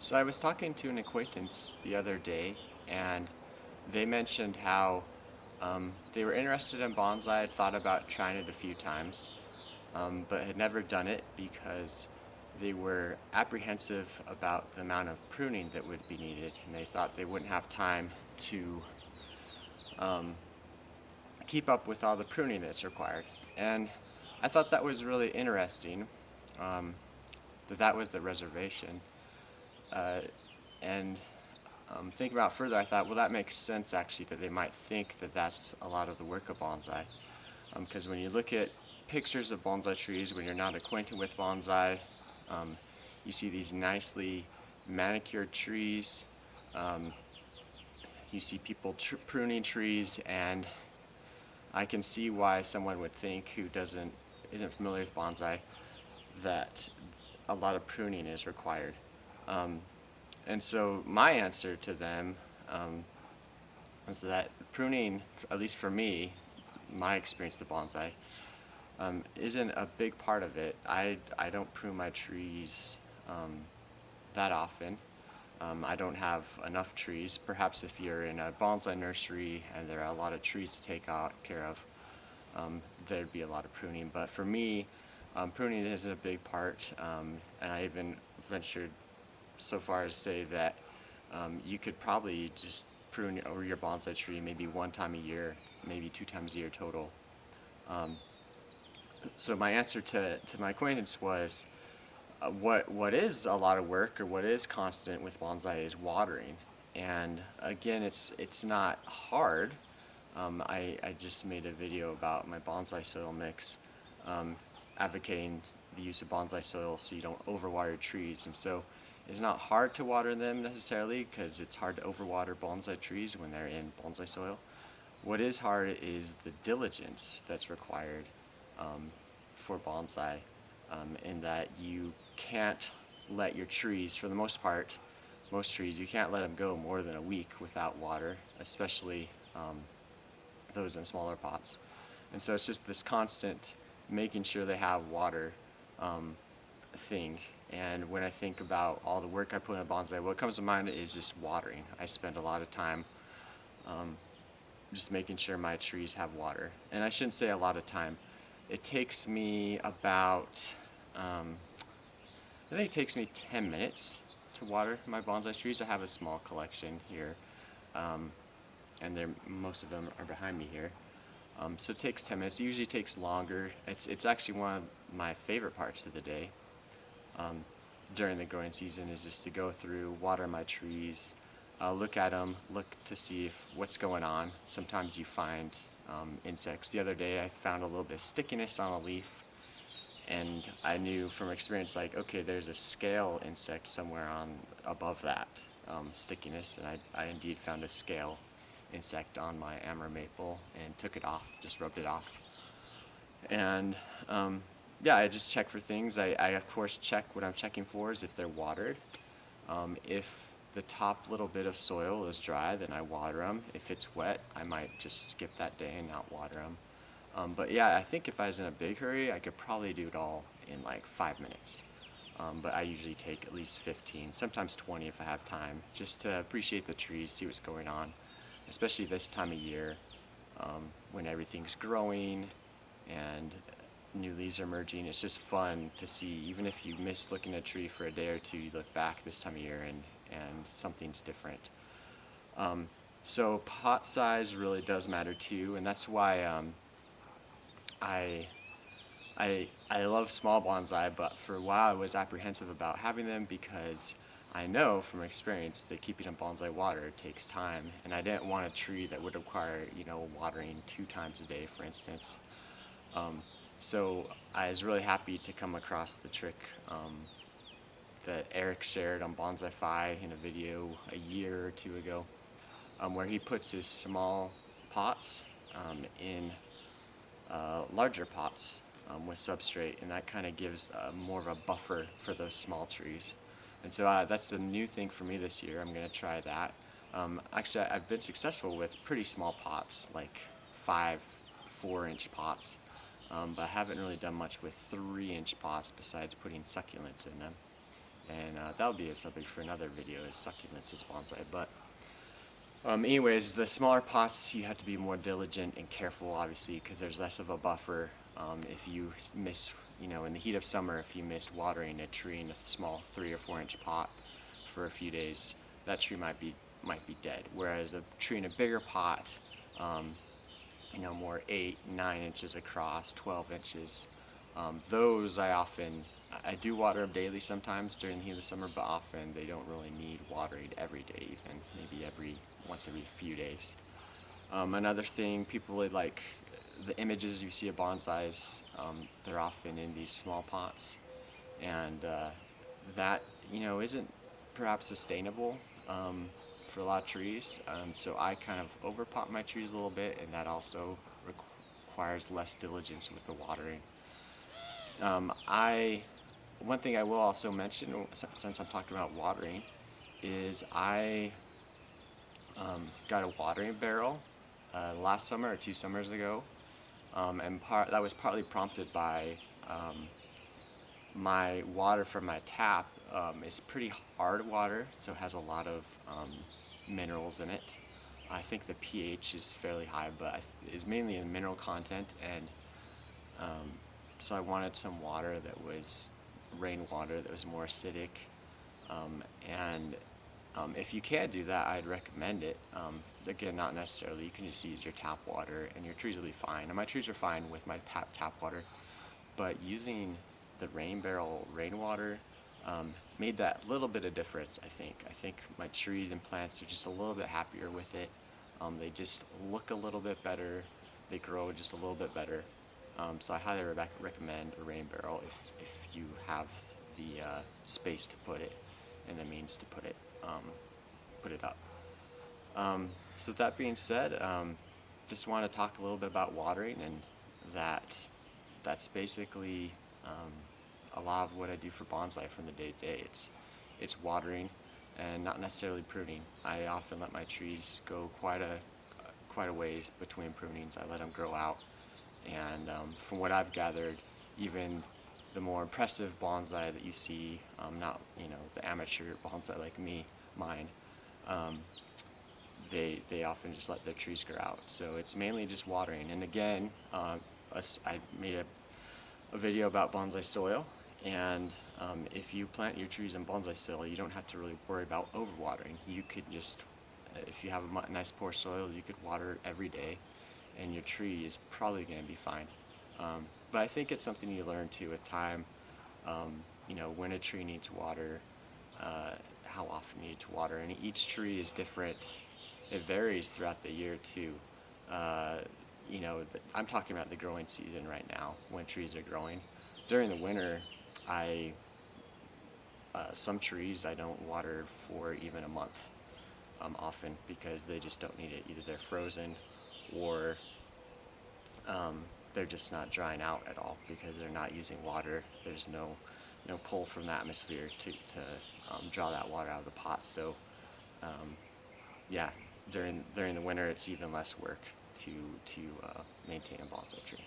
So I was talking to an acquaintance the other day, and they mentioned how they were interested in bonsai, had thought about trying it a few times, but had never done it because they were apprehensive about the amount of pruning that would be needed, and they thought they wouldn't have time to um, keep up with all the pruning that's required. And I thought that was really interesting, um, that was the reservation. Uh, and Thinking about it further, I thought, well, that makes sense actually that they might think that that's a lot of the work of bonsai. Because when you look at pictures of bonsai trees, when you're not acquainted with bonsai, um, you see these nicely manicured trees. Um, you see people pruning trees, and I can see why someone would think who isn't familiar with bonsai that a lot of pruning is required. Um, and so my answer to them is that pruning, at least for me, my experience with bonsai, isn't a big part of it. I don't prune my trees that often. I don't have enough trees. Perhaps if you're in a bonsai nursery and there are a lot of trees to take care of, there'd be a lot of pruning. But for me, pruning isn't a big part, and I even ventured so far as say that you could probably just prune over your bonsai tree maybe one time a year, maybe two times a year total. Um, so my answer to my acquaintance was, what is a lot of work or what is constant with bonsai is watering. And again, it's not hard. I just made a video about my bonsai soil mix, um, advocating the use of bonsai soil so you don't overwater your trees. And so it's not hard to water them necessarily because it's hard to overwater bonsai trees when they're in bonsai soil. What is hard is the diligence that's required um, for bonsai, in that you can't let your trees, for the most part, most trees, you can't let them go more than a week without water, especially those in smaller pots. And so it's just this constant making sure they have water um, thing. And when I think about all the work I put in bonsai, what comes to mind is just watering. I spend a lot of time um, just making sure my trees have water. And I shouldn't say a lot of time. It takes me about, I think it takes me 10 minutes to water my bonsai trees. I have a small collection here, um, and most of them are behind me here. So it takes 10 minutes. It usually takes longer. It's actually one of my favorite parts of the day um, during the growing season is just to go through, water my trees, look at them, look to see if what's going on. Sometimes you find insects. The other day I found a little bit of stickiness on a leaf, and I knew from experience, like, okay, there's a scale insect somewhere on above that stickiness, and I indeed found a scale insect on my amber maple and took it off, just rubbed it off. And yeah, I just check for things. I of course check what I'm checking for is if they're watered. If the top little bit of soil is dry, then I water them. If it's wet, I might just skip that day and not water them. But yeah, I think if I was in a big hurry, I could probably do it all in like 5 minutes. But I usually take at least 15, sometimes 20 if I have time, just to appreciate the trees, see what's going on, especially this time of year when everything's growing and new leaves are emerging. It's just fun to see, even if you miss looking at a tree for a day or two, you look back this time of year and something's different. So pot size really does matter too, and that's why I, I love small bonsai, but for a while I was apprehensive about having them because I know from experience that keeping a bonsai watered takes time, and I didn't want a tree that would require, watering 2 times a day, for instance. Um, so I was really happy to come across the trick that Eric shared on Bonsai Fi in a video a year or two ago, where he puts his small pots in larger pots with substrate, and that kind of gives more of a buffer for those small trees. And so that's a new thing for me this year. I'm going to try that. Actually, I've been successful with pretty small pots, like 4-inch pots, but I haven't really done much with 3-inch pots besides putting succulents in them. and that'll be a subject for another video, is succulents as bonsai. But anyways, the smaller pots, you have to be more diligent and careful, obviously, because there's less of a buffer. If you miss, in the heat of summer, if you missed watering a tree in a small 3 or 4 inch pot for a few days, that tree might be dead. Whereas a tree in a bigger pot, more 8, 9 inches across, 12 inches, those I do water them daily sometimes during the heat of the summer, but often they don't really need watering every day, even maybe once every few days. Another thing, people really like the images you see of bonsais. They're often in these small pots, and that isn't perhaps sustainable for a lot of trees. So I kind of overpot my trees a little bit, and that also requires less diligence with the watering. One thing I will also mention, since I'm talking about watering, is I got a watering barrel last summer or 2 summers ago, and that was partly prompted by my water from my tap is pretty hard water, so it has a lot of minerals in it. I think the pH is fairly high, but it's mainly in mineral content, and so I wanted some water that was rainwater that was more acidic, and if you can't do that, I'd recommend it. Again, not necessarily. You can just use your tap water, and your trees will be fine. And my trees are fine with my tap water, but using the rain barrel rainwater made that little bit of difference. I think my trees and plants are just a little bit happier with it. They just look a little bit better. They grow just a little bit better. So I highly recommend a rain barrel if you have the space to put it and the means to put it up. So with that being said, just want to talk a little bit about watering, and that's basically a lot of what I do for bonsai from the day to day. It's watering and not necessarily pruning. I often let my trees go quite a ways between prunings. I let them grow out, and from what I've gathered, even the more impressive bonsai that you see, not the amateur bonsai like mine, they often just let their trees grow out. So it's mainly just watering. And again, I made a video about bonsai soil, and if you plant your trees in bonsai soil, you don't have to really worry about overwatering. You could just, if you have a nice poor soil, you could water every day, and your tree is probably going to be fine. But I think it's something you learn too with time. When a tree needs water, how often you need to water, and each tree is different. It varies throughout the year too. I'm talking about the growing season right now, when trees are growing. During the winter, some trees I don't water for even a month, often, because they just don't need it. Either they're frozen, or they're just not drying out at all because they're not using water. There's no pull from the atmosphere to draw that water out of the pot. So yeah, during the winter, it's even less work to maintain a bonsai tree.